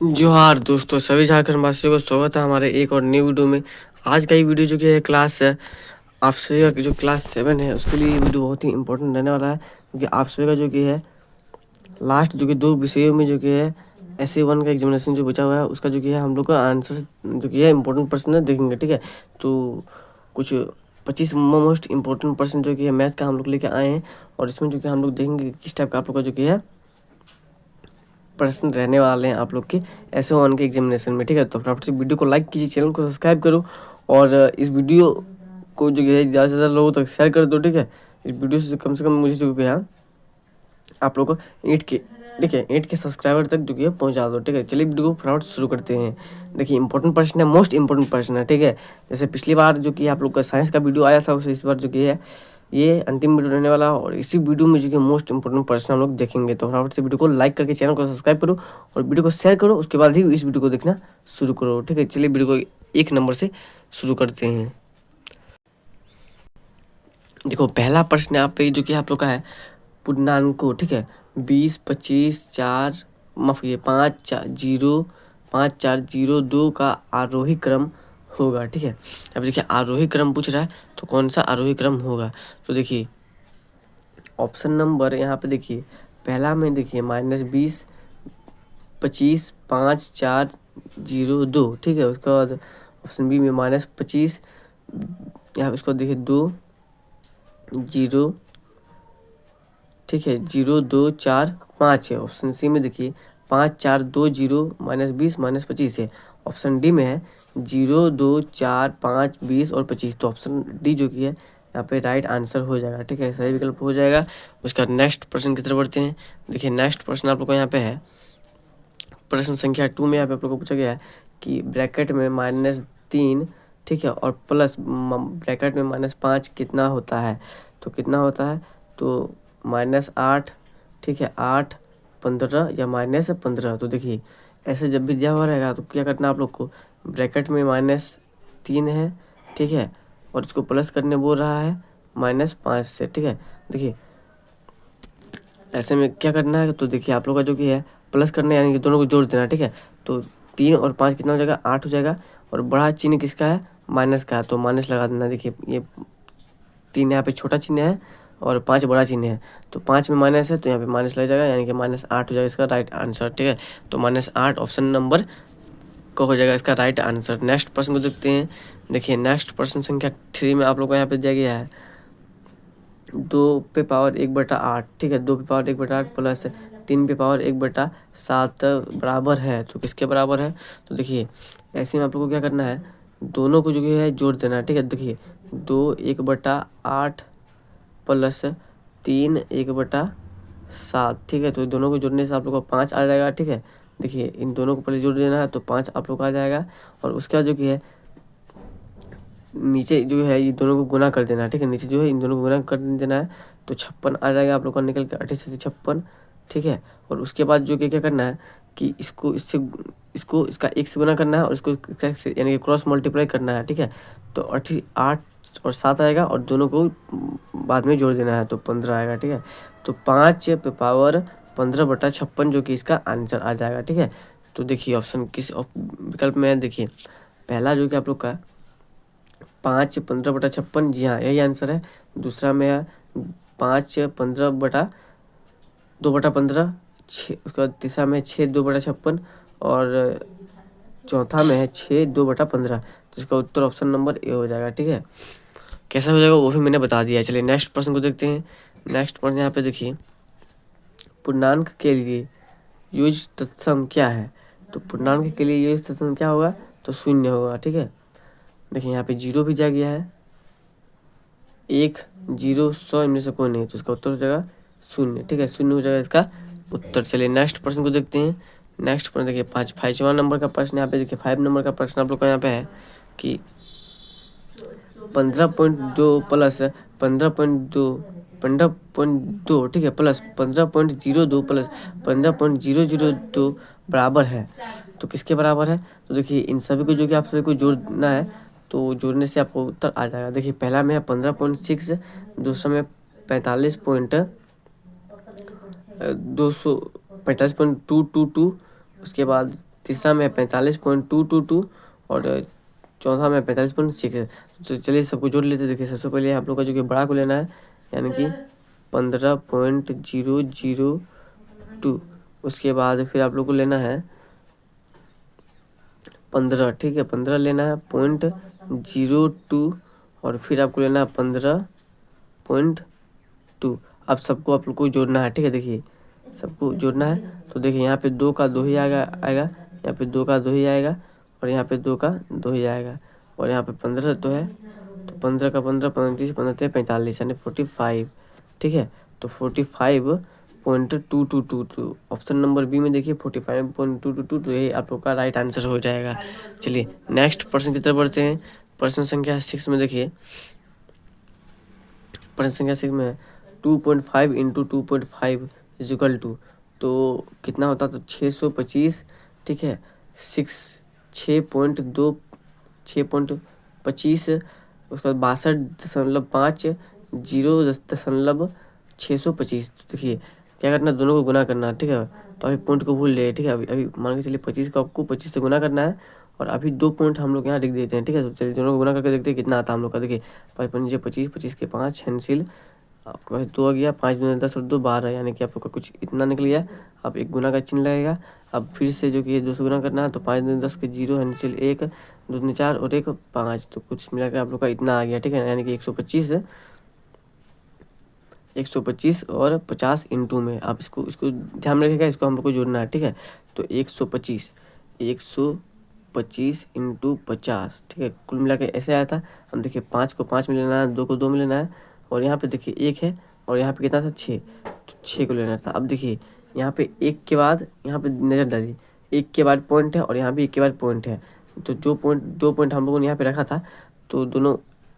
जोहार दोस्तों, सभी झारखंड वासियों को स्वागत है हमारे एक और न्यू वीडियो में। आज का ये वीडियो जो कि है क्लास है आप सभी का जो क्लास 7 है उसके लिए ये वीडियो बहुत ही इंपॉर्टेंट रहने वाला है, क्योंकि आप सभी का जो कि है लास्ट जो कि 2 विषयों में जो कि है SA1 का एग्जामिनेशन जो बचा हुआ है उसका जो कि है हम लोग का आंसर जो कि है इंपॉर्टेंट प्रश्न देखेंगे। ठीक है, तो कुछ 25 मोस्ट इंपॉर्टेंट प्रश्न जो कि है मैथ का हम लोग लेके आए हैं, और इसमें जो कि हम लोग देखेंगे किस टाइप का आप लोग का जो कि है प्रश्न रहने वाले हैं आप लोग के SA1 के एग्जामिनेशन में। ठीक है, तो फटाफट से वीडियो को लाइक कीजिए, चैनल को सब्सक्राइब करो, और इस वीडियो को जो है ज़्यादा से ज़्यादा लोगों तक शेयर कर दो। ठीक है, इस वीडियो से कम मुझे जो है आप लोग को 8 के सब्सक्राइबर तक जो है पहुंचा दो। ठीक है, चलिए वीडियो को फटाफट शुरू करते हैं। देखिए इंपॉर्टेंट प्रश्न है, मोस्ट इंपॉर्टेंट प्रश्न है। ठीक है, जैसे पिछली बार जो कि आप लोग का साइंस का वीडियो आया था, उसे इस बार जो कि है ये अंतिम वीडियो रहने वाला है, और इसी वीडियो में जो कि मोस्ट इंपॉर्टेंट प्रश्न हम लोग देखेंगे। तो फटाफट से वीडियो को लाइक करके चैनल को सब्सक्राइब करो और वीडियो को शेयर करो, उसके बाद ही इस वीडियो को देखना शुरू करो। ठीक है, चलिए वीडियो को 1 नंबर से शुरू करते हैं। देखो पहला प्रश्न यहाँ पे जो कि आप लोग का है पूर्णांकों। ठीक है, 20, 25, 4 माफ कीजिए 5, 4, 0, 5, 4, 0, 2 का आरोही क्रम होगा। ठीक है, अब देखिए आरोही क्रम पूछ रहा है तो कौन सा आरोही क्रम होगा। तो देखिए ऑप्शन नंबर यहाँ पे देखिए पहला में देखिए -20, 25, 5, 4, 0, 2। ठीक है, उसके बाद ऑप्शन बी में -25, यहाँ उसको देखिए 2, 0, ठीक है 0, 2, 4, 5 है। ऑप्शन सी में देखिए 5, 4, 2, 0, -20, -25 है। ऑप्शन डी में है 0, 2, 4, 5, 20 और 25। तो ऑप्शन डी जो कि है यहाँ पे राइट आंसर हो जाएगा। ठीक है, सही विकल्प हो जाएगा। उसका नेक्स्ट प्रश्न की तरफ बढ़ते हैं। देखिए नेक्स्ट प्रश्न आप लोग को यहाँ पे है प्रश्न संख्या 2 में यहाँ पे आप लोग को पूछा गया है कि ब्रैकेट में -3, ठीक है, और प्लस ब्रैकेट में -5 कितना होता है। तो कितना होता है, तो -8, ठीक है 8, 15 या -15। तो देखिए ऐसे जब भी दिया हुआ रहेगा तो क्या करना आप लोग को, ब्रैकेट में -3 है, ठीक है, और इसको प्लस करने बोल रहा है -5 से। ठीक है, देखिए ऐसे में क्या करना है, तो देखिए आप लोग का जो कि है प्लस करना है, यानी कि दोनों को जोड़ देना। ठीक है, तो 3 और 5 कितना हो जाएगा, 8 हो जाएगा, और बड़ा चिन्ह किसका है, माइनस का है, तो माइनस लगा देना। देखिए ये 3 यहाँ पे छोटा चिन्ह है और 5 बड़ा चिन्ह है, तो 5 में माइनस है तो यहाँ पे माइनस लग जाएगा, यानी कि -8 हो जाएगा इसका राइट आंसर। ठीक है, तो -8 ऑप्शन नंबर को हो जाएगा इसका राइट आंसर। नेक्स्ट प्रश्न को देखते हैं। देखिए नेक्स्ट प्रश्न संख्या 3 में आप लोग को यहाँ पे दिया गया है 2/8। ठीक है, 2/8 प्लस 3/1/7 बराबर है, तो किसके बराबर है। तो देखिए ऐसे में आप लोग को क्या करना है, दोनों को जो है जोड़ देना है। ठीक है, देखिए 2/1/8 प्लस 3/1/7। ठीक है, तो दोनों को जोड़ने से आप लोग को 5 आ जाएगा। ठीक है, देखिए इन दोनों को पहले जोड़ देना है तो 5 आप लोग को आ जाएगा, और उसके बाद जो कि है नीचे जो है ये दोनों को गुना कर देना है। ठीक है, नीचे जो है इन दोनों को गुना कर देना है, तो 56 आ जाएगा आप लोग का निकल के, 58 ठीक है, और उसके बाद जो कि क्या करना है कि इसको इससे इसको इसका 1 से गुना करना है, और इसको यानी कि क्रॉस मल्टीप्लाई करना है। ठीक है, तो 8 और 7 आएगा, और दोनों को बाद में जोड़ देना है तो 15 आएगा। ठीक है, तो 5/15/56 जो कि इसका आंसर आ जाएगा। ठीक है, तो देखिए ऑप्शन किस विकल्प में है, देखिए पहला जो कि आप लोग का 5/15/56, जी हाँ यही आंसर है। दूसरा में है 5/15/2/15, 6, उसके बाद तीसरा में है 6/2/56, और चौथा में है 6/2/15। तो इसका उत्तर ऑप्शन नंबर ए हो जाएगा। ठीक है, कैसा हो जाएगा वो भी मैंने बता दिया है। चलिए नेक्स्ट प्रश्न को देखते हैं। नेक्स्ट प्रश्न यहाँ पे देखिए पूर्णांक के लिए यूज तत्सम क्या है। तो पूर्णांक के लिए यूज तत्सम क्या होगा, तो 0 होगा। ठीक है, देखिए यहाँ पे 0 भी जा गया है, 1, 0, 100 इनमें से कोई नहीं, तो इसका उत्तर हो जाएगा 0। ठीक है, 0 हो जाएगा इसका उत्तर। चलिए नेक्स्ट प्रश्न को देखते हैं। नेक्स्ट प्रश्न देखिए 5वां नंबर का प्रश्न यहाँ पे देखिए 5 नंबर का प्रश्न आप लोग का यहाँ पे है कि 15.2 प्लस 15.2, ठीक है, प्लस 15.02 प्लस 15.002 बराबर है, तो किसके बराबर है। तो देखिए इन सभी को जो कि आप सभी को जोड़ना है, तो जोड़ने से आपको उत्तर आ जाएगा। देखिए पहला में है 15.6, दूसरा में 45.222, उसके बाद तीसरा में 45.222 और चौथा में 45.6। तो चलिए सबको जोड़ लेते। देखिए सबसे पहले आप लोग का जो कि बड़ा को लेना है, यानी कि 15.002। उसके बाद फिर आप लोग को लेना है 15, ठीक है, 15 लेना है .02 और फिर आपको लेना है 15.2। अब सबको आप लोग को जोड़ना है, ठीक है। देखिए सबको जोड़ना है तो देखिए यहाँ पे 2 का 2 ही आएगा, यहाँ पे 2 का 2 ही आएगा और यहाँ पे 2 का 2 ही आएगा और यहाँ पे 15 तो है, तो 15 का 15, 35, 15, 45 यानी 45, ठीक है। तो 45.2222 ऑप्शन नंबर बी में देखिए 45.222, तो ये आप लोग का राइट आंसर हो जाएगा। चलिए नेक्स्ट प्रश्न की तरफ बढ़ते हैं। प्रश्न संख्या 6 में देखिए, प्रश्न संख्या 6 में 2.5 इंटू 2.5 इजिकल टू, तो कितना होता है, तो 625, ठीक है। 6.25, उसका 62.5, 0.625। तो देखिए क्या करना है, दोनों को गुना करना है, ठीक है। तो अभी पॉइंट को भूल ले, ठीक है। अभी अभी मान के चलिए 25 को आपको 25 से गुना करना है और अभी 2 पॉइंट हम लोग यहाँ लिख देते हैं, ठीक है। तो चलिए दोनों को गुना करके देखते हैं कितना आता है हम लोग का। देखिए 5 25, 25 के 5 हैंसिल, आपके पास 2 आ गया, 5 दूनी 10 और 2 12, यानी कि आप लोग का कुछ इतना निकल गया। अब एक गुना का चिन्ह लगेगा। अब फिर से जो कि 2 से गुना करना है, तो 5 दूनी 10 के 0 हैंसिल 1, 2 दूनी 4 और 1 5, तो कुछ मिला के आप लोग का इतना आ गया, ठीक है। यानी कि 125 और 50 इंटू में, आप इसको इसको ध्यान में रखिएगा, इसको हम लोग को जोड़ना है, ठीक है। तो 125 इंटू 50, ठीक है। कुल मिला के ऐसे आया था। हम देखिए 5 को 5 में लेना है, 2 को 2 में लेना है और यहाँ पे देखिए 1 है और यहाँ पे कितना था 6, तो 6 को लेना था। अब देखिए यहाँ पे 1 के बाद यहाँ पे नज़र डालिए, 1 के बाद पॉइंट है और यहाँ भी 1 के बाद पॉइंट है। तो जो पॉइंट 2 पॉइंट हम लोगों ने यहाँ पे रखा था, तो दोनों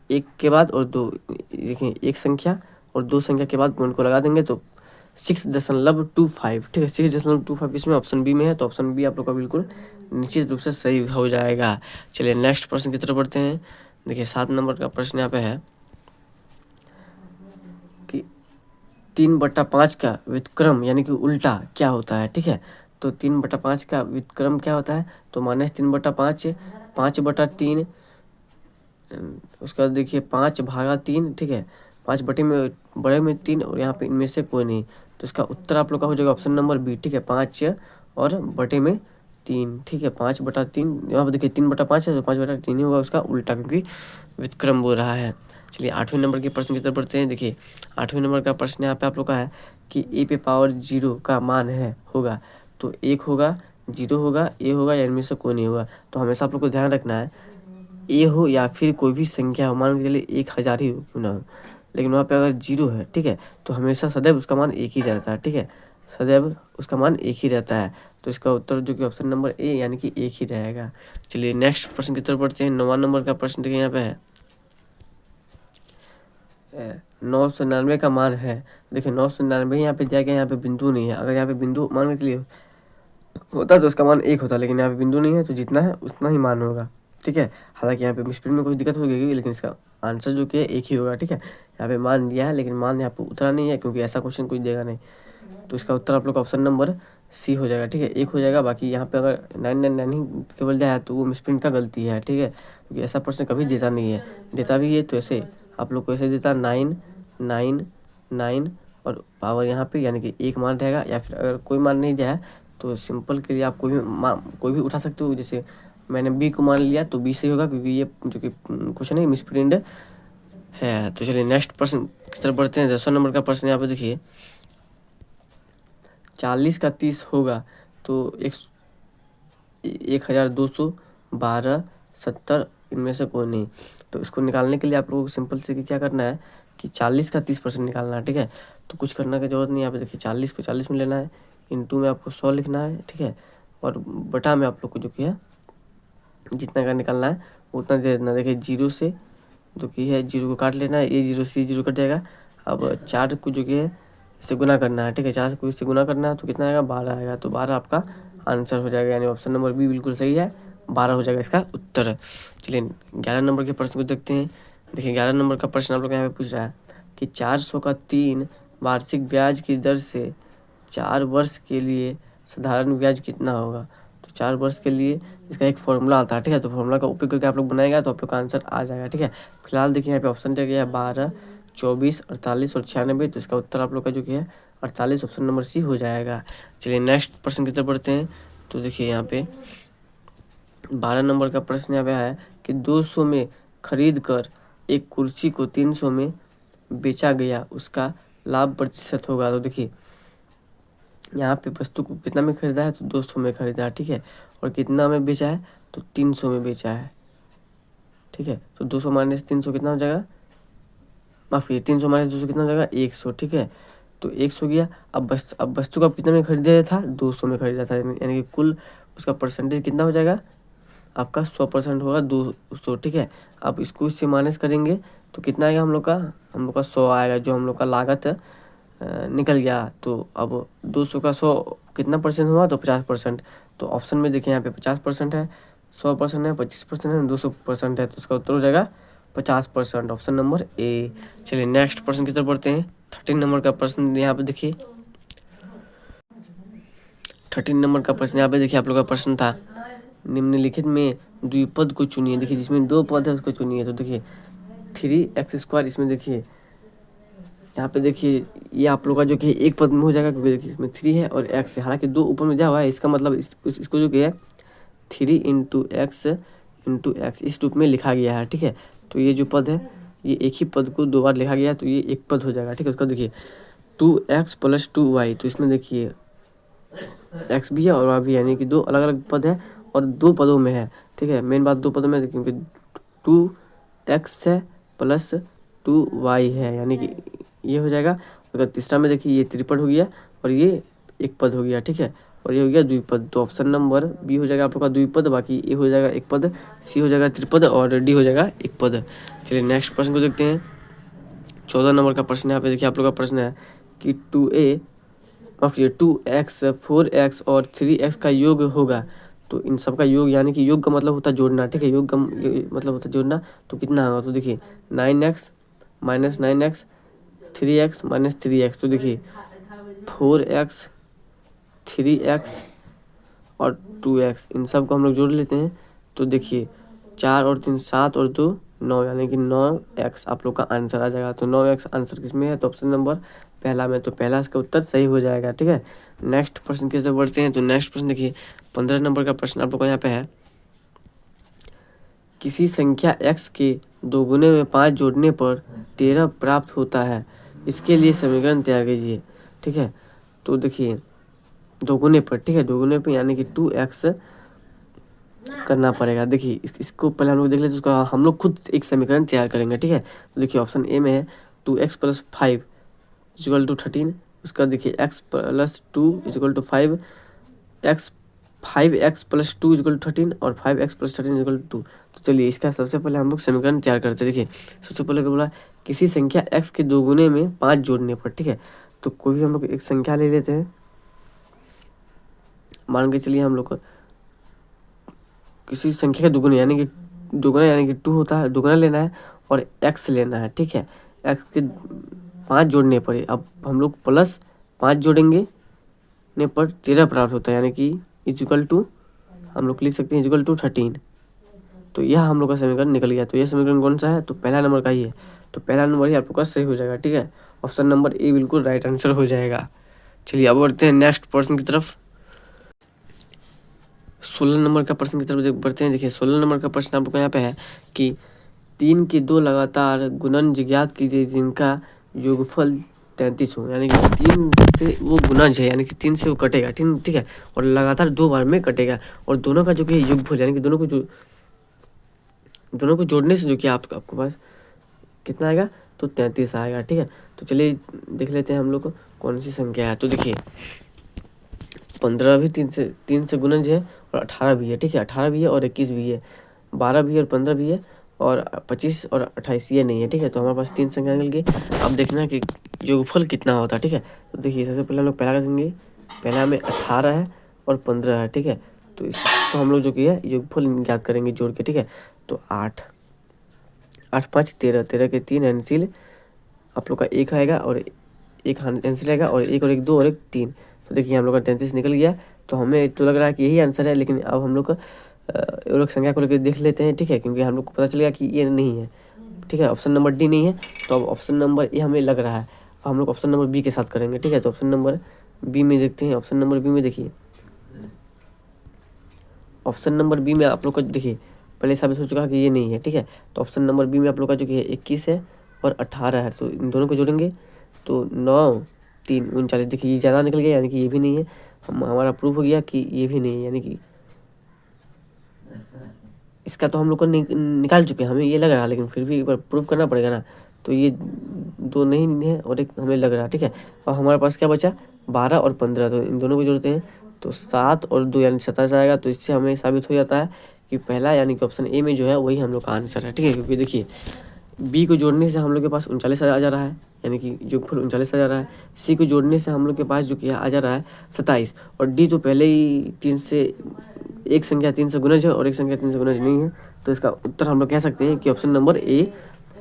1 के बाद और 2, देखिए 1 संख्या और 2 संख्या के बाद पॉइंट को लगा देंगे तो 6.25, ठीक है। 6.25 इसमें ऑप्शन बी में है, तो ऑप्शन बी आप लोग का बिल्कुल निश्चित रूप से सही हो जाएगा। चलिए नेक्स्ट प्रश्न की तरफ बढ़ते हैं। देखिए 7 नंबर का प्रश्न यहाँ पे है कि 3/5 का व्युत्क्रम यानी कि उल्टा क्या होता है, ठीक है। तो 3/5 का व्युत्क्रम क्या होता है, तो -3/5, 5/3, उसके बाद देखिए 5/3, ठीक है। 5 बटे में बड़े में 3 और यहाँ पे इनमें से कोई नहीं, तो इसका उत्तर आप लोग का हो जाएगा ऑप्शन नंबर बी, ठीक है। 5 और बटे में 3, ठीक है। 5/3, यहाँ पर देखिए 3/5 है तो 5/3 ही होगा उसका उल्टा, क्योंकि व्युत्क्रम बोल रहा है। चलिए 8वें नंबर के प्रश्न की तरफ बढ़ते हैं। देखिए 8वें नंबर का प्रश्न यहाँ पे आप लोग का है कि ए पे पावर 0 का मान होगा, तो 1 होगा, 0 होगा, ए होगा या इनमें से कोई नहीं होगा। तो हमेशा आप लोग को ध्यान रखना है, ए हो या फिर कोई भी संख्या हो, मान के चलिए 1000 ही हो क्यों ना हो, लेकिन वहाँ पे अगर 0 है, ठीक है, तो हमेशा सदैव उसका मान 1 ही रहता है, ठीक है। सदैव उसका मान 1 ही रहता है, तो इसका उत्तर जो कि ऑप्शन नंबर ए यानी कि 1 ही रहेगा। चलिए नेक्स्ट प्रश्न की तरफ बढ़ते हैं। 9वां नंबर का प्रश्न देखिए यहाँ पे है 999 का मान है। देखिए 999 यहाँ पे दिया गया, यहाँ पे बिंदु नहीं है। अगर यहाँ पे बिंदु मान के चलिए होता तो उसका मान 1 होता, लेकिन यहाँ पे बिंदु नहीं है तो जितना है उतना ही मान होगा, ठीक है। हालांकि यहाँ पे मिसप्रिंट में कुछ दिक्कत हो गई, लेकिन इसका आंसर जो कि है 1 ही होगा, ठीक है। यहाँ पे मान दिया है लेकिन मान यहाँ पे उतरा नहीं है, क्योंकि ऐसा क्वेश्चन कोई देगा नहीं। तो इसका उत्तर आप लोग का ऑप्शन नंबर सी हो जाएगा, ठीक है। 1 हो जाएगा। बाकी यहाँ पे अगर 999 ही केवल दिया है तो वो मिसप्रिंट का गलती है, ठीक है, क्योंकि ऐसा प्रश्न कभी देता नहीं है। देता भी है तो ऐसे आप लोग को ऐसे देता 999 और पावर यहाँ पे यानी कि 1 मान रहेगा, या फिर अगर कोई मान नहीं दिया है तो सिंपल के लिए आप कोई भी उठा सकते हो। जैसे मैंने बी को मान लिया तो बी सही होगा, क्योंकि ये जो कि क्वेश्चन है मिसप्रिंट है। तो चलिए नेक्स्ट प्रश्न की तरफ बढ़ते हैं। 10वां नंबर का प्रश्न यहाँ पे देखिए 40 का 30 होगा तो 1212, 70 इनमें से कोई नहीं। तो इसको निकालने के लिए आप लोगों को सिंपल से क्या करना है कि 40 का 30% निकालना है, ठीक है। तो कुछ करने की जरूरत नहीं है। यहाँ पे देखिए 40 को 40 में लेना है, इंटू में आपको 100 लिखना है, ठीक है, और बटा में आप लोग को जो कि है जितना का निकालना है उतना दे देना। देखिए 0 से जो कि है 0 को काट लेना है, ये 0 से 0 कट जाएगा। अब 4 को जो कि है इससे गुना करना है, ठीक है। 4 को इससे गुना करना है तो कितना आएगा, 12 आएगा। तो 12 आपका आंसर हो जाएगा, यानी ऑप्शन नंबर बी बिल्कुल सही है, 12 हो जाएगा इसका उत्तर। चलिए 11 नंबर के प्रश्न को देखते हैं। देखिए 11 नंबर का प्रश्न आप लोग यहाँ पे पूछ रहा है कि 400 का 3 वार्षिक ब्याज की दर से 4 वर्ष के लिए साधारण ब्याज कितना होगा। तो तो 4 वर्ष के लिए इसका एक फॉर्मूला आता है, ठीक है। तो फॉर्मूला का उपयोग करके आप लोग बनाएगा तो आप लोग का आंसर आ जाएगा, ठीक है। फिलहाल देखिए यहाँ पे ऑप्शन दिया गया है 12, 24, 48 और 96। तो इसका उत्तर आप लोग का जो कि है 48, ऑप्शन नंबर सी हो जाएगा। चलिए नेक्स्ट प्रश्न की तरफ बढ़ते हैं। तो देखिए यहाँ पे 12 नंबर का प्रश्न यहाँ पे है कि 200 में खरीद कर एक कुर्सी को 300 में बेचा गया, उसका लाभ प्रतिशत होगा। तो देखिए यहाँ पे वस्तु को कितना में खरीदा है, तो 200 में खरीदा है, ठीक है। और कितना में बेचा है, तो 300 में बेचा है, ठीक है। तो 200 माइनस 300 कितना हो जाएगा, माफी 300 माइनस 200 कितना हो जाएगा, 100, ठीक है। तो 100 गया। अब वस्तु को कितने में खरीदा था, 200 में खरीदा था, यानी कि कुल उसका परसेंटेज कितना हो जाएगा, आपका 100% होगा 200, ठीक है। अब इसको इससे माइनस करेंगे तो कितना आएगा हम लोग का 100 आएगा, जो हम लोग का लागत निकल गया। तो अब 200 का 100 कितना परसेंट हुआ, तो 50%। तो ऑप्शन में देखिए यहाँ पे 50% है, 100% है, 25% है, 200% है। तो इसका उत्तर हो जाएगा 50%, ऑप्शन नंबर ए। चलिए नेक्स्ट प्रश्न की तरफ बढ़ते हैं। 13 नंबर का प्रश्न यहाँ पे देखिए, 13 नंबर का प्रश्न यहाँ पे देखिए आप लोग का प्रश्न था, निम्नलिखित में द्विपद को चुनिए। देखिए जिसमें 2 पद है उसको चुनिए। तो देखिए 3x², इसमें देखिए यहाँ पे देखिए ये आप लोग का जो कि एक पद में हो जाएगा, क्योंकि देखिए इसमें 3 है और x है, हालांकि 2 ऊपर में जा हुआ है, इसका मतलब इसको जो कि है 3 × x इस रूप में लिखा गया है, ठीक है। तो ये जो पद है ये एक ही पद को 2 बार लिखा गया है, तो ये एक पद हो जाएगा, ठीक है। उसका देखिए 2x + 2y, तो इसमें देखिए x भी है और y भी है, यानी कि 2 अलग अलग पद है और 2 पदों में है, ठीक है। मेन बात 2 पदों में है, क्योंकि 2x है + 2y है, यानी कि ये हो जाएगा। अगर तीसरा में देखिए ये त्रिपद हो गया और ये एक पद हो गया, ठीक है। और ये हो गया द्विपद। तो ऑप्शन नंबर बी हो जाएगा आप लोग का द्विपद, बाकी ए हो जाएगा एक पद, सी हो जाएगा त्रिपद और डी हो जाएगा एक पद। चलिए नेक्स्ट प्रश्न को देखते हैं। 14 नंबर का प्रश्न यहाँ पे देखिए आप लोग का प्रश्न है कि 2x, 4x और 3x का योग होगा। तो इन सब का योग, यानी कि योग का मतलब होता है जोड़ना, ठीक है। योग का मतलब होता है जोड़ना। तो कितना होगा, तो देखिए 9x - 9x, 3x - 3x। तो देखिए 4x, 3x और 2x, इन सब को हम लोग जोड़ लेते हैं। तो देखिए 4 और 3 7 और 2 9, यानी कि 9x आप लोग का आंसर आ जाएगा। तो 9x आंसर किस में है, तो ऑप्शन नंबर पहला में। तो पहला इसका उत्तर सही हो जाएगा, ठीक है। नेक्स्ट प्रश्न की तरफ बढ़ते हैं। तो नेक्स्ट प्रश्न देखिए 15 नंबर का प्रश्न आप लोग का यहाँ पे है, किसी संख्या x के दोगुने में 5 जोड़ने पर 13 प्राप्त होता है, इसके लिए समीकरण तैयार कीजिए, ठीक है। तो देखिए दोगुने पर, ठीक है, दोगुने पर यानी कि 2x करना पड़ेगा। देखिए इसको पहले हम लोग देख लेते हैं, उसका हम लोग खुद एक समीकरण तैयार करेंगे, ठीक है। तो देखिए ऑप्शन ए में है 2x + 5 = 13। उसका देखिए x + 2 = 5, 5x + 2 = 13 और 5x + 13 = 2। तो चलिए इसका सबसे पहले हम लोग समीकरण तैयार करते हैं। देखिए सबसे पहले क्या बोला, किसी संख्या x के दोगुने में 5 जोड़ने पर, ठीक है। तो कोई भी हम लोग एक संख्या ले लेते हैं, मान के चलिए हम लोग को किसी संख्या के दुगुने, यानी कि दुगुना यानी कि 2 होता है, दुगुना लेना है और x लेना है, ठीक है। x के 5 जोड़ने पर, अब हम लोग +5 जोड़ेंगे ने पर 13 प्राप्त होता है, यानी कि = हम लोग लिख सकते हैं = 13। तो यह हम लोग का समीकरण निकल गया। तो यह समीकरण कौन सा है, तो पहला नंबर का ही है। तो पहला नंबर ही आप लोग का सही हो जाएगा, ठीक है। ऑप्शन नंबर ए बिल्कुल राइट आंसर हो जाएगा। चलिए अब बढ़ते हैं नेक्स्ट प्रश्न की तरफ। 16 नंबर का प्रश्न की तरफ बढ़ते हैं। देखिए 16 नंबर का प्रश्न आप लोग को यहाँ पे है कि 3 के 2 लगातार गुणन ज्ञात कीजिए जिनका योगफल 33 हो, यानी कि 3 से वो गुणज है, यानी कि 3 से वो कटेगा, ठीक है। और लगातार 2 बार में कटेगा और दोनों का जो कि योगफल, यानी कि दोनों को जोड़ने से जो कि आपके पास कितना आएगा, तो 33 आएगा, ठीक है। तो चलिए देख लेते हैं हम लोग को कौन सी संख्या है। तो देखिए 15 भी 3 से गुणज है और 18 भी है, ठीक है। 18 भी है और 21 भी है, 12 भी है और 15 भी है और 25 और 28 ये नहीं है, ठीक है। तो हमारे पास 3 संख्या मिल गई। अब देखना कि योगफल कितना होता है, ठीक है। तो देखिए सबसे पहले हम लोग पहला करेंगे, पहला में 18 है और 15 है, ठीक है। तो इसको हम लोग जो कि है योगफल ज्ञात करेंगे जोड़ के, ठीक है। तो 8 8 5 13, 13 के 3 एनसील आप लोग का 1 आएगा और 1 एनसील आएगा और 1 और 1 2 और 1 3। तो देखिए हम लोग का 33 निकल गया। तो हमें तो लग रहा है कि यही आंसर है, लेकिन अब हम लोग ये लोग संख्या को लेकर देख लेते हैं, ठीक है, क्योंकि हम लोग को पता चलेगा कि ये नहीं है, ठीक है, ऑप्शन नंबर डी नहीं है। तो अब ऑप्शन नंबर ए हमें लग रहा है, हम लोग ऑप्शन नंबर बी के साथ करेंगे, ठीक है। तो ऑप्शन नंबर बी में देखते हैं, ऑप्शन नंबर बी में देखिए, ऑप्शन नंबर बी में आप लोग का देखिए पहले साबित हो चुका है कि ये नहीं है, ठीक है। तो ऑप्शन नंबर बी में आप लोग का जो कि 21 है और 18 है, तो इन दोनों को जोड़ेंगे तो 9 3 39, देखिए ये ज़्यादा निकल गया, यानी कि ये भी नहीं है। हमारा प्रूफ हो गया कि ये भी नहीं है, यानी कि इसका तो हम लोग को निकाल चुके हैं, हमें ये लग रहा है, लेकिन फिर भी एक बार प्रूफ करना पड़ेगा ना। तो ये 2 नहीं है और एक हमें लग रहा है, ठीक है। और हमारे पास क्या बचा 12 और 15, तो इन दोनों को जोड़ते हैं तो 7 और 2 यानी 27 आएगा। तो इससे हमें साबित हो जाता है कि पहला यानी कि ऑप्शन ए में जो है वही हम लोग का आंसर है, ठीक है। क्योंकि देखिए बी को जोड़ने से हम लोग के पास 39 आ जा रहा है, यानी कि योगफल 39 आ जा रहा है। सी को जोड़ने से हम लोग के पास जो कि आ जा रहा है 27, और डी तो पहले ही 3 से एक संख्या 3 से गुणज है और एक संख्या 3 से गुणज नहीं है। तो इसका उत्तर हम लोग कह सकते हैं कि ऑप्शन नंबर ए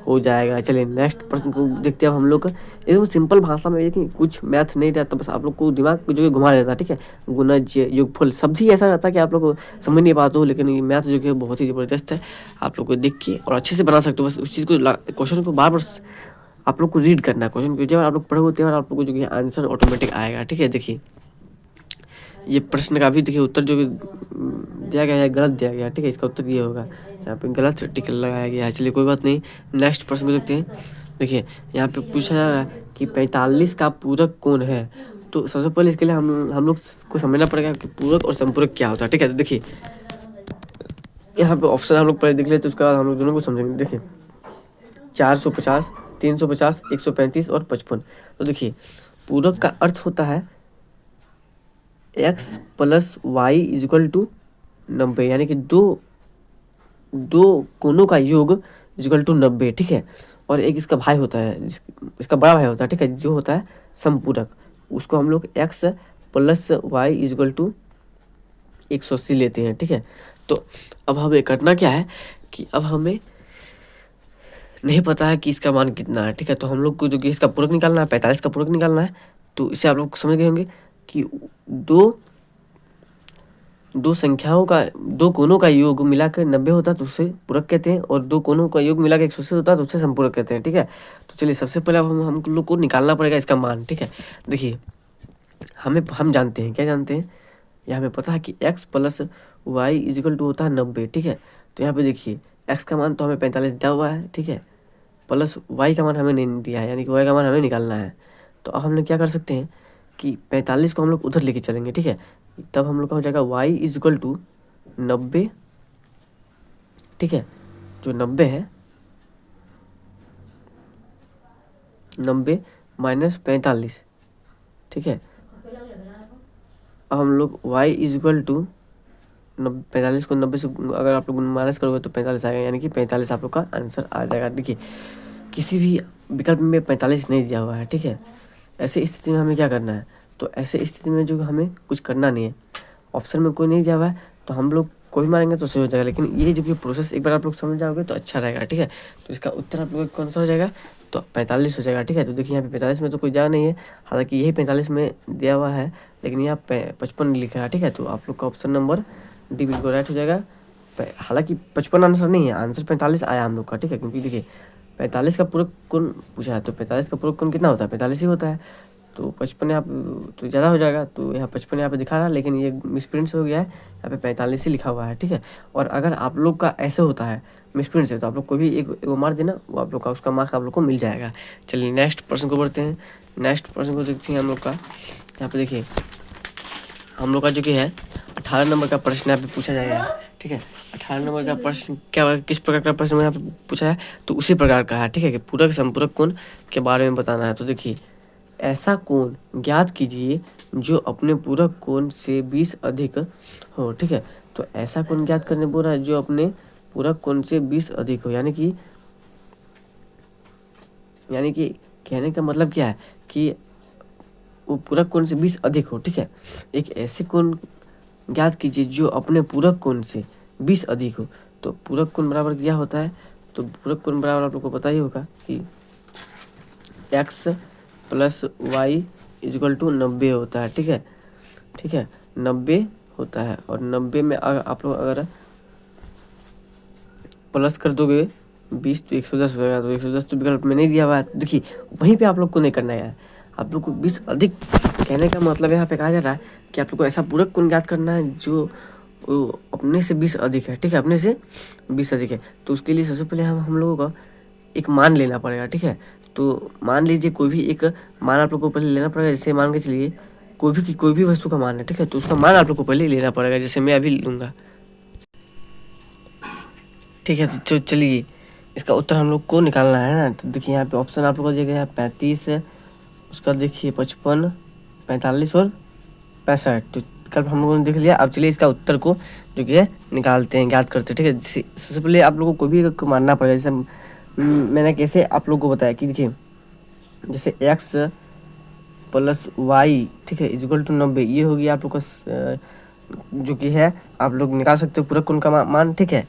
हो जाएगा। चलिए नेक्स्ट प्रश्न को देखते हैं हम लोग। एकदम सिंपल भाषा में, देखिए कुछ मैथ नहीं रहता, बस आप लोग को दिमाग को जो है घुमा देता है, ठीक है। गुणज योगफल शब्द ही ऐसा रहता है कि आप लोग को समझ नहीं पाते हो, लेकिन ये मैथ जो कि बहुत ही ज़बरदस्त है, आप लोग को देख के और अच्छे से बना सकते हो। बस उस चीज़ को क्वेश्चन को बार बार आप लोग को रीड करना है, क्वेश्चन को जब आप लोग पढ़ोगे और आप लोग को जो कि आंसर ऑटोमेटिक आएगा, ठीक है। देखिए ये प्रश्न का भी देखिए उत्तर जो दिया गया है गलत दिया गया है, ठीक है। इसका उत्तर ये होगा, यहाँ पे गलत टिक लगाया गया है। चलिए कोई बात नहीं, नेक्स्ट प्रश्न को देखते हैं। देखिए यहाँ पे पूछा जा रहा है कि 45 का पूरक कौन है। तो सबसे पहले इसके लिए हम लोग को समझना पड़ेगा कि पूरक और संपूरक क्या होता है, ठीक है। तो देखिए यहाँ पे ऑप्शन हम लोग पहले देख लेते हैं, उसके बाद हम लोग दोनों को समझेंगे। देखिए 450, 350, 135 और 55। तो देखिए पूरक का अर्थ होता है x plus y equal to 90, यानी कि दो कोनों का योग इजिकल टू 90, ठीक है। और एक इसका भाई होता है, इसका बड़ा भाई होता है, ठीक है, जो होता है संपूरक, उसको हम लोग x plus y equal to 180 लेते हैं, ठीक है। तो अब हमें करना क्या है कि अब हमें नहीं पता है कि इसका मान कितना है, ठीक है। तो हम लोग को जो कि इसका पूरक निकालना है, 45 का पूरक निकालना है। तो इसे आप लोग समझ गए होंगे कि दो संख्याओं का, दो कोनों का योग मिलाकर 90 होता है तो उसे पूरक कहते हैं, और दो कोनों का योग मिलाकर 180 होता है तो उसे संपूरक कहते हैं, ठीक है। तो चलिए सबसे पहले हम लोग को निकालना पड़ेगा इसका मान, ठीक है। देखिए हम जानते हैं, क्या जानते हैं, यह हमें पता है कि x plus y equal to होता है 90, ठीक है। तो यहाँ पे देखिए x का मान तो हमें 45 दिया हुआ है, ठीक है, प्लस y का मान हमें नहीं दिया है, यानी कि y का मान हमें निकालना है। तो अब हम लोग क्या कर सकते हैं कि 45 को हम लोग उधर लेके चलेंगे, ठीक है। तब हम लोग का हो जाएगा y इजिकल टू 90, ठीक है, जो 90 है, 90 माइनस 45, ठीक है। अब हम लोग y इजिकल टू 45 को 90 से अगर आप लोग माइनस करोगे तो 45 आएगा, यानी कि 45 आप लोग का आंसर आ जाएगा। देखिए किसी भी विकल्प में 45 नहीं दिया हुआ है, ठीक है। ऐसे स्थिति में हमें क्या करना है, तो ऐसे स्थिति में जो हमें कुछ करना नहीं है, ऑप्शन में कोई नहीं दिया हुआ है तो हम लोग कोई मारेंगे तो सही हो जाएगा। लेकिन ये जो कि प्रोसेस एक बार आप लोग समझ जाओगे तो अच्छा रहेगा, ठीक है। तो इसका उत्तर आप लोग कौन सा हो जाएगा, तो 45 हो जाएगा, ठीक है। तो देखिए यहाँ पे 45 में तो कोई जगह नहीं है, हालांकि यही 45 में दिया हुआ है, लेकिन यहाँ 55 लिखा है, ठीक है। तो आप लोग का ऑप्शन नंबर डी बिल्कुल राइट हो जाएगा। हालांकि 55 आंसर नहीं है, आंसर 45 आया हम लोग का, ठीक है। क्योंकि देखिए 45 का पूरक कोण पूछा है, तो 45 का पूरक कोण कितना होता है, 45 ही होता है। तो 55 यहाँ तो ज़्यादा हो जाएगा, तो यहाँ 55 यहाँ पे दिखा रहा है, लेकिन ये मिसप्रिंट से हो गया है, यहाँ पे 45 ही लिखा हुआ है, ठीक है। और अगर आप लोग का ऐसे होता है मिसप्रिंट से, तो आप लोग को भी एक मार्क देना, वो आप लोग का उसका मार्क आप लोग को मिल जाएगा। चलिए नेक्स्ट प्रश्न को बढ़ते हैं। नेक्स्ट प्रश्न को देखते हैं हम लोग का। यहाँ पे देखिए हम लोग का जो कि है 18 नंबर का प्रश्न यहाँ पे पूछा जाएगा, ठीक है। 18 नंबर का प्रश्न क्या, किस प्रकार का प्रश्न यहाँ पे पूछा है, तो उसी प्रकार का है, ठीक है, कि पूरक संपूरक कोण के बारे में बताना है। तो देखिए ऐसा कोण ज्ञात कीजिए जो अपने पूरक कोण से 20 अधिक हो, ठीक है। तो ऐसा कोण ज्ञात करने बोल रहा है जो अपने पूरक कोण से 20 अधिक हो, यानी कि कहने का मतलब क्या है कि वो पूरक कोण से 20 अधिक हो, ठीक है। एक ऐसे कोण ज्ञात कीजिए जो अपने पूरक कोण से 20 अधिक हो। तो पूरक कोण बराबर क्या होता है, तो पूरक कोण बराबर आप लोग को पता ही होगा कि x plus y equal to 90 होता है, ठीक है, ठीक है। 90 होता है। और 90 में आप लोग अगर प्लस कर दोगे 20 तो 110 हो जाएगा। तो 110 तो विकल्प में नहीं दिया हुआ है। तो देखिए वहीं पे आप लोग को नहीं करना है, आप लोग को 20 अधिक कहने का मतलब यहाँ पे कहा जा रहा है कि आप लोग को ऐसा पूरक कोण ज्ञात करना है जो अपने से 20 अधिक है। ठीक है, अपने से 20 अधिक है। तो उसके लिए सबसे पहले हम लोगों को एक मान लेना पड़ेगा। ठीक है, तो मान लीजिए कोई भी एक मान आप लोग को पहले लेना पड़ेगा। जैसे मान के चलिए कोई भी वस्तु का मान है। ठीक है, तो उसका मान आप लोग को पहले लेना पड़ेगा। जैसे मैं अभी लूँगा। ठीक है, तो चलिए इसका उत्तर हम लोग को निकालना है ना। तो देखिए यहाँ पे ऑप्शन आप लोग को दिया गया है 35 है, उसका देखिए 55, 45 और 65। तो विकल्प हम लोगों ने देख लिया। अब चलिए इसका उत्तर को जो कि है निकालते हैं, ज्ञात करते हैं। ठीक है, सबसे पहले आप लोगों को कोई भी एक मानना पड़ेगा। जैसे मैंने कैसे आप लोगों को बताया कि देखिए जैसे x प्लस वाई, ठीक है, इक्वल टू 90, ये होगी आप लोग का जो कि है आप लोग निकाल सकते हो पूरक कोण का मान। ठीक है,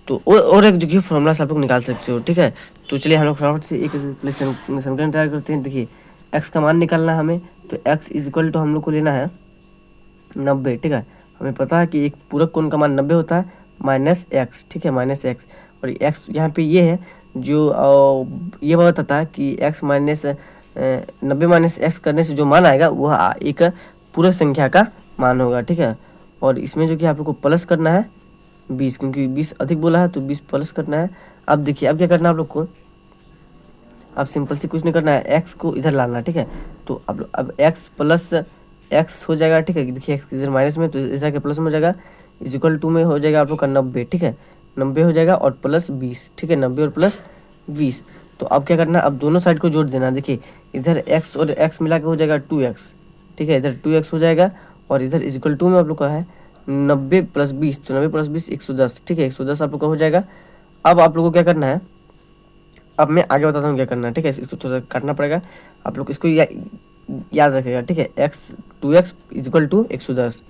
तो और एक जो कि फॉर्मूला से आप लोग निकाल सकते हो। ठीक है, तो चलिए हम लोग फटाफट से एक समीकरण तैयार करते हैं। देखिए x का मान निकालना है हमें, तो x इक्वल टू हम लोग को लेना है 90। ठीक है, हमें पता है कि एक पूरक कोण का मान 90 होता है माइनस एक्स। ठीक है, माइनस एक्स, और एक्स यहाँ पे ये है जो ये बताता है कि एक्स माइनस 90 माइनस एक्स करने से जो मान आएगा वह एक पूरक संख्या का मान होगा। ठीक है, और इसमें जो कि आप लोग को प्लस करना है 20, क्योंकि 20 अधिक बोला है तो 20 प्लस करना है। अब देखिए अब क्या करना है आप लोग को, अब सिंपल से कुछ नहीं करना है, एक्स को इधर लाना। ठीक है, तो अब एक्स प्लस एक्स हो जाएगा। ठीक है, देखिए एक्स इधर माइनस में तो इधर के प्लस में हो जाएगा, इक्वल टू में हो जाएगा आप लोग का 90। ठीक है, 90 हो जाएगा और प्लस 20। ठीक है, 90 और प्लस 20। तो अब क्या करना है, अब दोनों साइड को जोड़ देना। देखिए इधर एक्स और एक्स मिला के हो जाएगा 2x। ठीक है, इधर 2x हो जाएगा और इधर इक्वल टू में आप लोग का है 90 प्लस 20, तो 90 प्लस 20 110। ठीक है, 110 आप लोग का हो जाएगा। अब आप लोग को क्या करना है, अब मैं आगे बताता हूँ क्या करना है। ठीक है, इसको थोड़ा काटना पड़ेगा, आप लोग इसको याद रखेगा। ठीक है, एक्स 2x इक्वल टू 110।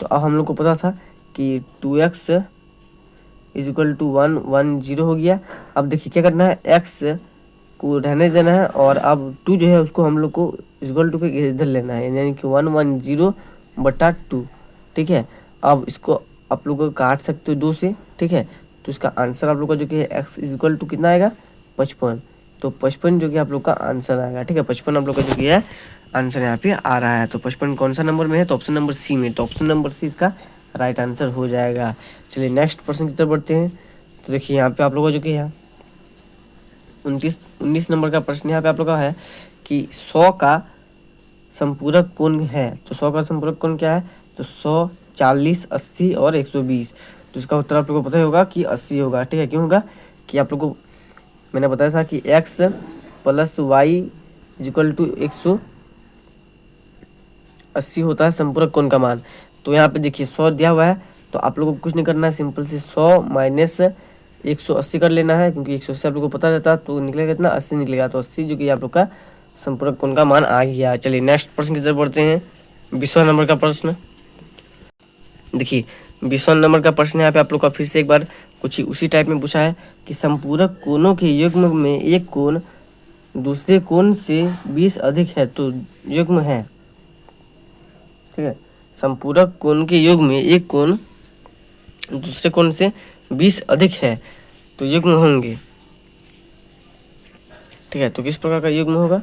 तो अब हम लोग को पता था कि 2x इक्वल टू 110 हो गया। अब देखिए क्या करना है, x को रहने देना है और अब 2 जो है उसको हम लोग को इक्वल टू के इधर लेना है, यानी कि 110/2। ठीक है, अब इसको आप लोग काट सकते हो 2 से। ठीक है, तो इसका आंसर आप लोग का जो कि x इक्वल टू कितना आएगा 55। तो 55 जो कि आप लोग का आंसर आएगा। ठीक है, 55 आप लोग का जो कि है आंसर यहाँ पे आ रहा है। तो 55 कौन सा नंबर में है, तो ऑप्शन नंबर सी में। तो ऑप्शन नंबर सी इसका राइट आंसर हो जाएगा। चलिए नेक्स्ट प्रश्न की तरफ बढ़ते हैं। तो देखिए यहाँ पे आप लोगों का जो कि है 19 नंबर का प्रश्न यहाँ पे आप लोग का है कि 100 का संपूरक कोण है। तो 100 का संपूरक कोण क्या है, तो 100, 40, 80 और 120। तो इसका उत्तर आप लोग को पता ही होगा कि 80 होगा। ठीक है, क्यों होगा कि आप लोग को मैंने बताया था कि x plus y equal to 180 होता है संपूरक कोण का मान। तो यहाँ पे देखिए 100 दिया हुआ है, तो आप लोगों को कुछ नहीं करना है, सिंपल से 100 माइनस 180 कर लेना है, क्योंकि 180 आप लोग को पता रहता है। तो निकलेगा कितना, 80 निकलेगा। तो 80 जो कि आप लोग का संपूरक कोण का मान आ गया। चलिए नेक्स्ट प्रश्न की तरफ बढ़ते हैं। 20वां नंबर का प्रश्न देखिए, 20वां नंबर का प्रश्न यहाँ पे आप लोग का फिर से एक बार कुछ उसी टाइप में पूछा है कि संपूरक कोणों के युग्म में एक कोण दूसरे कोण से 20 अधिक है तो युग्म है। ठीक है, संपूरक कोण के युग्म में एक कोण दूसरे कोण से 20 अधिक है तो युग्म होंगे। ठीक है, तो किस प्रकार का युग्म होगा,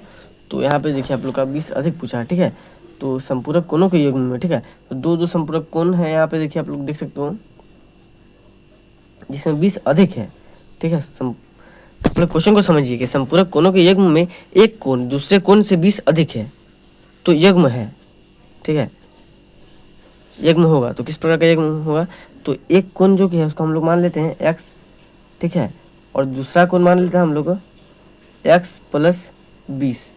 तो यहाँ पे देखिए आप लोग का 20 अधिक पूछा है। ठीक है, तो संपूरक कोणों के युग्म में। ठीक है, तो दो संपूरक कोण है यहाँ पे, देखिए आप लोग देख सकते हो जिसमें 20 अधिक है। ठीक है, अपने क्वेश्चन को समझिए कि संपूरक कोणों के युग्म में एक कोण दूसरे कोण से 20 अधिक है तो युग्म है। ठीक है, युग्म होगा। तो किस प्रकार का युग्म होगा, तो एक कोण जो कि है उसको हम लोग मान लेते हैं x। ठीक है, और दूसरा कोण मान लेते हैं हम लोग x प्लस 20।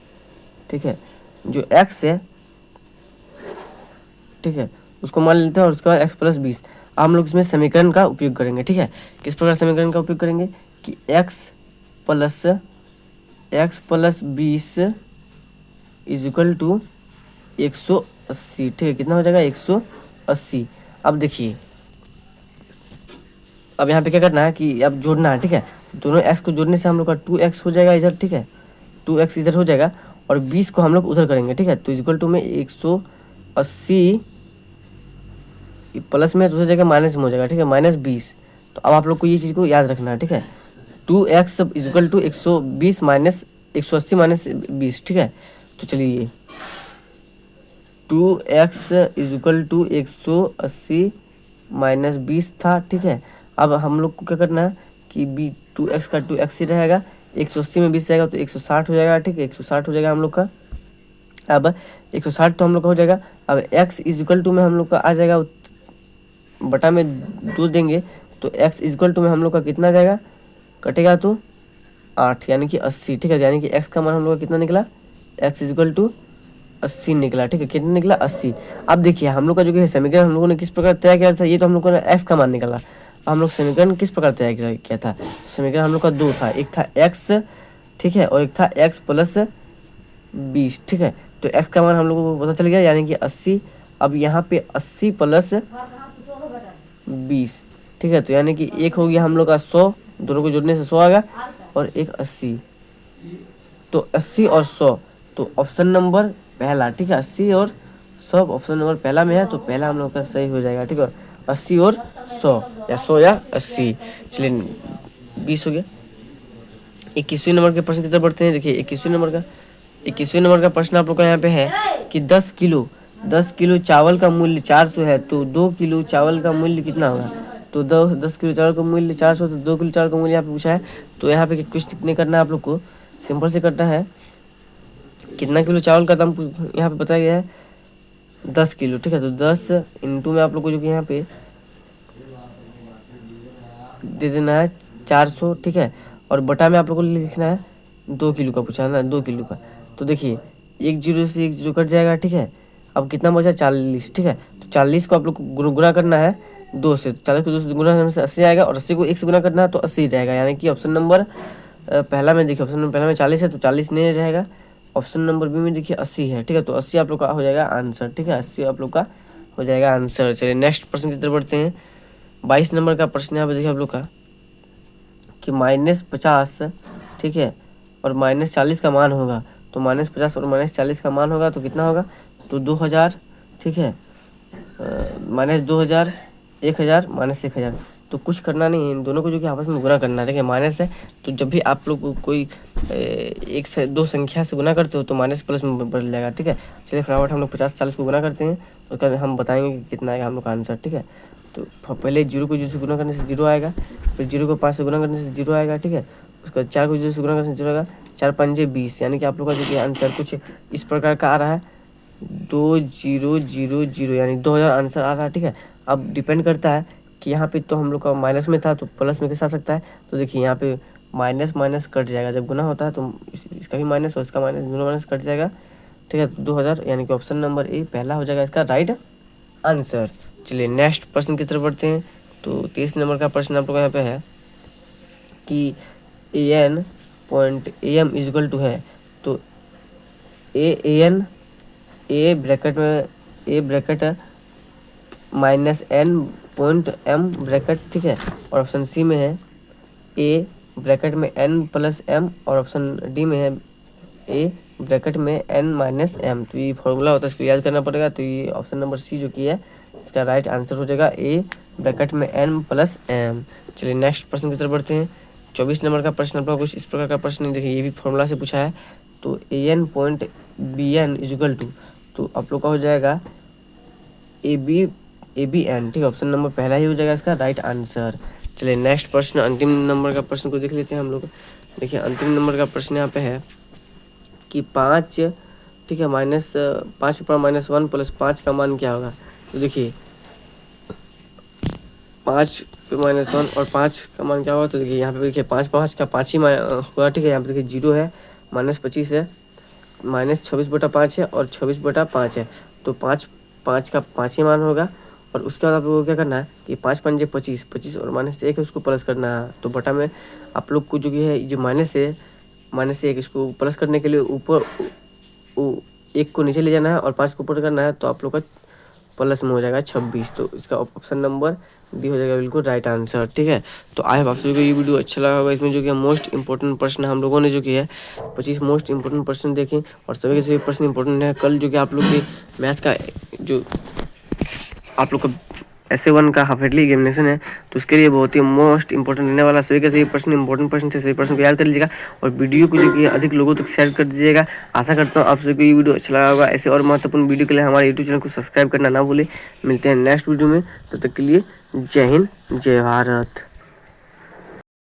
ठीक है, जो x है, ठीक है, उसको मान लेते हैं और उसके बाद x प्लस 20। हम लोग इसमें समीकरण का उपयोग करेंगे। ठीक है, किस प्रकार समीकरण का उपयोग करेंगे कि x plus 20 is equal to 180। ठीक है, कितना हो जाएगा 180। अब देखिए अब यहाँ पे क्या करना है कि अब जोड़ना है। ठीक है, दोनों x को जोड़ने से हम लोग का 2x हो जाएगा इधर। ठीक है, 2x इधर हो जाएगा और 20 को हम लोग उधर करेंगे। ठीक है, तो इक्वल टू में 180 ये प्लस में है तो दूसरी जगह माइनस में हो जाएगा, ठीक है, -20। तो अब आप लोग को ये चीज़ को याद रखना है, ठीक है। 2x equal to 120 minus 180 minus 20, ठीक है। तो चलिए 2x इक्वल टू 180 माइनस 20 था, ठीक है। अब हम लोग को क्या करना है कि 2x का 2x ही रहेगा, 180 में 20 जाएगा तो 160 हो जाएगा, ठीक है, 160 हो जाएगा हम लोग का। अब 160 तो हम लोग का हो जाएगा। अब x इक्वल टू में हम लोग का आ जाएगा, बटा में 2 देंगे तो x इक्वल टू में हम लोग का कितना जाएगा, कटेगा तो 8 यानी कि 80, ठीक है। यानी कि x का मान हम लोग का कितना निकला, x इक्वल टू 80 निकला, ठीक है। कितना निकला, 80। अब देखिए हम लोग का जो कि समीकरण हम लोगों ने किस प्रकार तय किया था, ये तो हम लोग को x का मान निकला। हम लोग समीकरण किस प्रकार तय किया था, समीकरण हम लोग का 2 था, एक था x, ठीक है, और एक था x प्लस 20, ठीक है। तो x का मान हम लोग को पता चल गया यानी कि 80। अब यहाँ पे 80 प्लस 20, ठीक है, तो यानी कि एक हो गया हम लोग का 100, दोनों को जोड़ने से 100 आ गया, और एक 80, तो 80 और 100, तो ऑप्शन नंबर पहला, ठीक है, 80 और 100 ऑप्शन नंबर पहला में है, तो पहला हम लोग का सही हो जाएगा, ठीक है। 80 और 100 या 100 या 80, चलिए 20 हो गया। 21वें नंबर के प्रश्न की तरफ बढ़ते हैं। देखिए 21वें नंबर का प्रश्न आप लोग का यहाँ पे है कि 10 किलो चावल का मूल्य 400 है, तो 2 किलो चावल का मूल्य कितना होगा। तो 10 किलो चावल का मूल्य 400, तो 2 किलो चावल का मूल्य यहाँ पे पूछा है। तो यहाँ पे कुछ नहीं करना है आप लोग को, सिंपल से करना है, कितना किलो चावल का दाम यहाँ पे बताया गया है 10 किलो, ठीक है। तो 10 इंटू में आप लोग को जो कि यहाँ पे दे देना है 400, ठीक है, और बटा में आप लोग को लिखना है 2 किलो का पूछा है ना, 2 किलो का। तो देखिए 1 जीरो से 1 जीरो कट जाएगा, ठीक है। अब कितना बचा, 40, ठीक है। तो 40 को आप लोग को गुना करना है 2 से, 40 को 2 से गुना करने से 80 आएगा, और 80 को 1 से गुना करना है तो 80 रहेगा। यानी कि ऑप्शन नंबर पहला में देखिए, ऑप्शन नंबर पहला में 40 है तो 40 नहीं रहेगा। ऑप्शन नंबर बी में देखिए 80 है, ठीक है। तो 80 आप लोग का हो जाएगा आंसर, ठीक है, 80 आप लोग का हो जाएगा आंसर। चलिए नेक्स्ट प्रश्न की तरफ बढ़ते हैं। 22 नंबर का प्रश्न यहाँ पे देखिए आप लोग का कि -50, ठीक है, और -40 का मान होगा। तो -50 और -40 का मान होगा तो कितना होगा, तो 2000, ठीक है, -2000, 1000, -1000। तो कुछ करना नहीं है, इन दोनों को जो कि आपस में गुना करना है। देखिए माइनस है तो जब भी आप लोग कोई एक से दो संख्या से गुना करते हो तो माइनस प्लस में बदल जाएगा, ठीक है। चलिए फटाफट हम लोग 50-40 को गुना करते हैं, उसका हम बताएंगे कि कितना आएगा हम लोग का आंसर, ठीक है। तो पहले 0 को 0 से गुना करने से 0 आएगा, फिर 0 को 5 से गुना करने से 0 आएगा, ठीक है। उसका 4 को 0 से गुना करने से 0 आएगा, 4 पंजे 20, यानी कि आप लोग का जो कि आंसर कुछ इस प्रकार का आ रहा है 2000, यानी 2000 आंसर आ रहा है, ठीक है। अब डिपेंड करता है कि यहाँ पे तो हम लोग का माइनस में था तो प्लस में कैसे आ सकता है। तो देखिए यहाँ पे माइनस माइनस कट जाएगा, जब गुना होता है तो इसका भी माइनस और इसका माइनस, दोनों माइनस कट जाएगा, ठीक है। तो 2000 यानी कि ऑप्शन नंबर ए पहला हो जाएगा इसका राइट आंसर। चलिए नेक्स्ट प्रश्न की तरफ बढ़ते हैं। तो 23 नंबर का प्रश्न आप लोग यहाँ पे है कि an.am इक्वल टू है, तो ए ब्रैकेट में ए ब्रैकेट -n.m ब्रैकेट, ठीक है, और ऑप्शन सी में है ए ब्रैकेट में n प्लस m, और ऑप्शन डी में है ए ब्रैकेट में n माइनस m। तो ये फॉर्मूला होता है, इसको याद करना पड़ेगा। तो ये ऑप्शन नंबर सी जो कि है इसका राइट आंसर हो जाएगा ए ब्रैकेट में n प्लस m। चलिए नेक्स्ट प्रश्न की तरफ बढ़ते हैं। 24 नंबर का प्रश्न आपका कुछ इस प्रकार का प्रश्न देखिए, ये भी फॉर्मूला से पूछा है। तो an.bn इक्वल टू, तो आप लोग का हो जाएगा ABN, ठीक है, ऑप्शन नंबर पहला ही हो जाएगा इसका राइट आंसर। चलिए नेक्स्ट प्रश्न, अंतिम नंबर का प्रश्न को देख लेते हैं हम लोग। देखिए अंतिम नंबर का प्रश्न यहाँ पे है कि 5, ठीक है, -5 पर -1 प्लस 5 का मान क्या होगा। तो देखिए 5 पे -1 और 5 का मान क्या होगा। तो देखिए यहाँ पे देखिए 5 का 5 ही हुआ, ठीक है। यहाँ पे देखिए 0 है, -25 है, -26/5 है, और 26/5 है। तो 5 का 5 ही मान होगा। और उसके बाद आप लोगों को क्या करना है कि 5 पंजे 25, 25 और -1 है उसको प्लस करना है। तो बटा में आप लोग को जो कि है जो -1 इसको प्लस करने के लिए ऊपर 1 को नीचे ले जाना है और 5 को ऊपर करना है, तो आप लोग का प्लस में हो जाएगा 26। तो इसका ऑप्शन नंबर डी हो जाएगा बिल्कुल राइट आंसर, ठीक है। तो आई होप आप सभी को ये वीडियो अच्छा लगा होगा। इसमें जो कि मोस्ट इंपॉर्टेंट प्रश्न हम लोगों ने जो कि है 25 मोस्ट इंपॉर्टेंट प्रश्न देखें, और सभी के सभी प्रश्न इंपॉर्टेंट है। कल जो कि आप लोग के मैथ का जो आप लोग का SA1 का हाफ ईयरली एग्जामिनेशन है, तो उसके लिए बहुत ही मोस्ट इंपॉर्टेंट रहने वाला। सभी का सही प्रश्न इंपॉर्टेंट प्रश्न से सही प्रश्न को याद कर लीजिएगा और वीडियो को जो कि अधिक लोगों तक शेयर कर दीजिएगा। आशा करता हूँ आप सभी को ये वीडियो अच्छा लगा होगा। ऐसे और महत्वपूर्ण वीडियो के लिए हमारे यूट्यूब चैनल को सब्सक्राइब करना ना भूलें। मिलते हैं नेक्स्ट वीडियो में, तब तक के लिए जय हिंद, जय भारत।